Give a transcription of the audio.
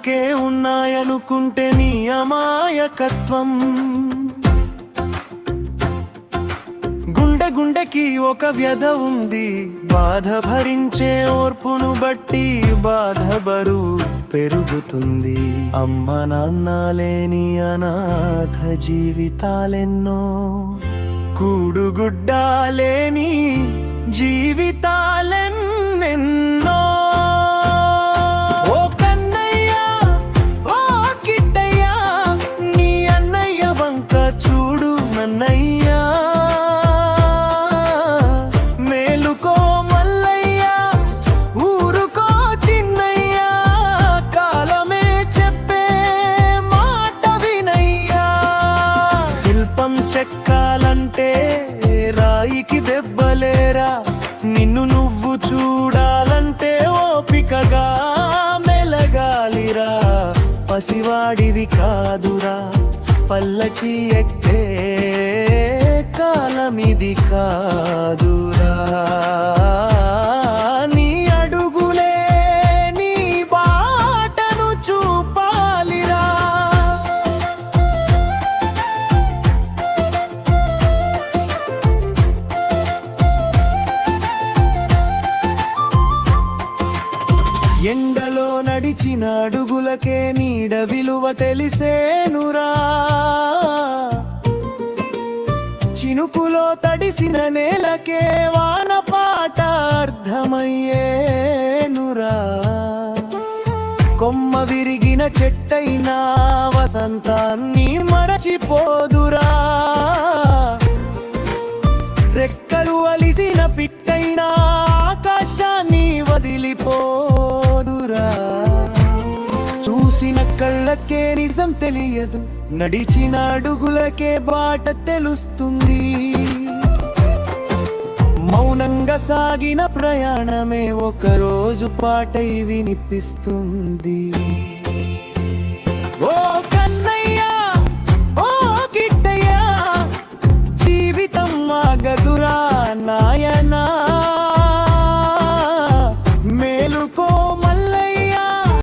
నాకే ఉన్నాయనుకుంటే నీ అమాయకత్వం. గుండెకి ఒక వ్యధ ఉంది, బాధ భరించే ఓర్పును బట్టి బాధ బరువు పెరుగుతుంది. అమ్మ నాన్న లేని అనాథ జీవితాలెన్నో, కూడుగుడ్డ లేని జీవితాలెన్నెన్నో. ఓ కన్నయ్య, ఓ కిట్టయ్య, నీ అన్నయ్య వంక చూడు నన్నయ్యా. మేలుకో మల్లయ్య, ఊరుకో చిన్నయ్య, కాలమే చెప్పే మాట వినయ్యా. శిల్పం చెక్కాలంటే రాయికి దెబ్బలేరా, నిన్ను నువ్వు చూడాలంటే ఓపికగా మెలగాలిరా. పసివాడివి కాదురా, పల్లకి ఎక్కే కాలమిది కాదురా. నీ అడుగులే నీ బాటను చూపాలిరా. ఎండలో నడిచిన అడుగులకే నీడ విలువ తెలిసేనురా. చినుకులో తడిసిన నేలకే వాన పాట అర్థమయ్యేనురా. కొమ్మ విరిగిన చెట్టైనా వసంతాన్ని మరచిపోదురా. రెక్కలు అలిసిన పిట్టైనా ఆకాశాన్ని వదిలిపోదురా. చూసిన కళ్ళకే నిజం తెలియదు, నడిచిన అడుగులకే బాట తెలుస్తుంది. మౌనంగా సాగిన ప్రయాణమే ఒక రోజు పాటై వినిపిస్తుంది.